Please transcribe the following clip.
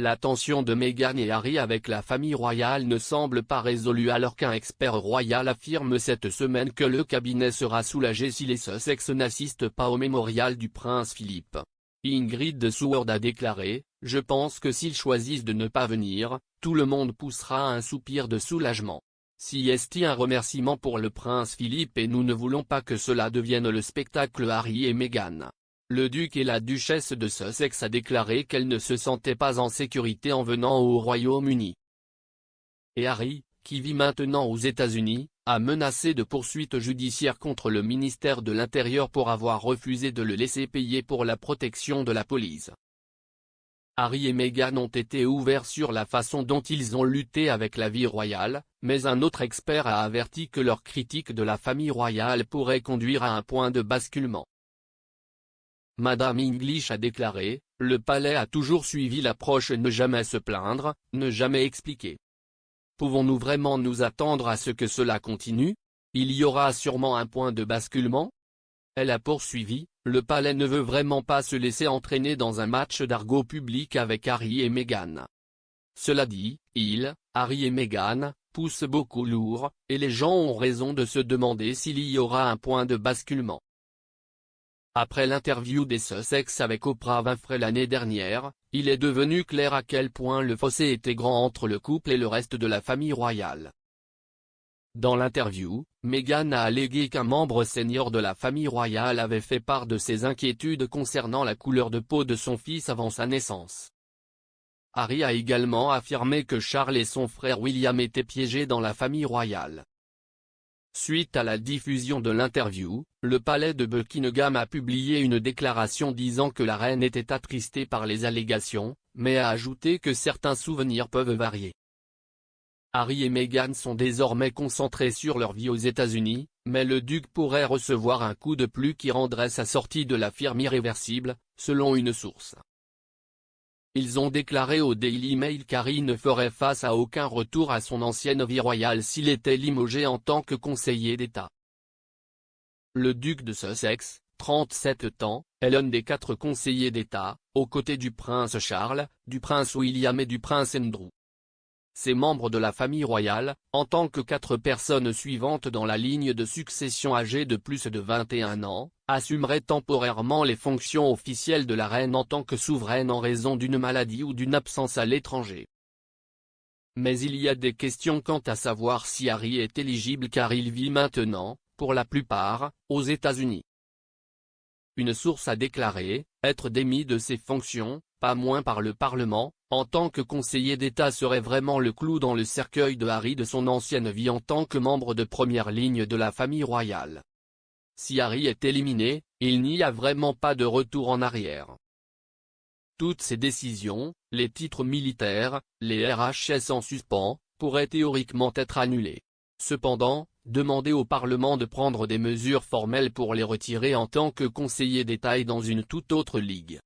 La tension de Meghan et Harry avec la famille royale ne semble pas résolue alors qu'un expert royal affirme cette semaine que le cabinet sera soulagé si les Sussex n'assistent pas au mémorial du prince Philippe. Ingrid Seward a déclaré « Je pense que s'ils choisissent de ne pas venir, tout le monde poussera un soupir de soulagement. C'est un remerciement pour le prince Philippe et nous ne voulons pas que cela devienne le spectacle Harry et Meghan. » Le duc et la duchesse de Sussex a déclaré qu'elle ne se sentait pas en sécurité en venant au Royaume-Uni. Et Harry, qui vit maintenant aux États-Unis, a menacé de poursuites judiciaires contre le ministère de l'Intérieur pour avoir refusé de le laisser payer pour la protection de la police. Harry et Meghan ont été ouverts sur la façon dont ils ont lutté avec la vie royale, mais un autre expert a averti que leur critique de la famille royale pourrait conduire à un point de basculement. Madame English a déclaré « Le palais a toujours suivi l'approche ne jamais se plaindre, ne jamais expliquer. Pouvons-nous vraiment nous attendre à ce que cela continue? Il y aura sûrement un point de basculement ?» Elle a poursuivi « Le palais ne veut vraiment pas se laisser entraîner dans un match d'argot public avec Harry et Meghan. Cela dit, Harry et Meghan, poussent beaucoup lourd, et les gens ont raison de se demander s'il y aura un point de basculement. » Après l'interview des Sussex avec Oprah Winfrey l'année dernière, il est devenu clair à quel point le fossé était grand entre le couple et le reste de la famille royale. Dans l'interview, Meghan a allégué qu'un membre senior de la famille royale avait fait part de ses inquiétudes concernant la couleur de peau de son fils avant sa naissance. Harry a également affirmé que Charles et son frère William étaient piégés dans la famille royale. Suite à la diffusion de l'interview, le palais de Buckingham a publié une déclaration disant que la reine était attristée par les allégations, mais a ajouté que certains souvenirs peuvent varier. Harry et Meghan sont désormais concentrés sur leur vie aux États-Unis, mais le duc pourrait recevoir un coup de pluie qui rendrait sa sortie de la firme irréversible, selon une source. Ils ont déclaré au Daily Mail qu'Harry ne ferait face à aucun retour à son ancienne vie royale s'il était limogé en tant que conseiller d'État. Le duc de Sussex, 37 ans, est l'un des 4 conseillers d'État, aux côtés du prince Charles, du prince William et du prince Andrew. Ces membres de la famille royale, en tant que 4 personnes suivantes dans la ligne de succession âgées de plus de 21 ans, assumeraient temporairement les fonctions officielles de la reine en tant que souveraine en raison d'une maladie ou d'une absence à l'étranger. Mais il y a des questions quant à savoir si Harry est éligible car il vit maintenant, pour la plupart, aux États-Unis. Une source a déclaré être démis de ses fonctions, pas moins par le Parlement, en tant que conseiller d'État serait vraiment le clou dans le cercueil de Harry de son ancienne vie en tant que membre de première ligne de la famille royale. Si Harry est éliminé, il n'y a vraiment pas de retour en arrière. Toutes ces décisions, les titres militaires, les RHS en suspens, pourraient théoriquement être annulés. Cependant, demander au Parlement de prendre des mesures formelles pour les retirer en tant que conseiller d'État est dans une toute autre ligue.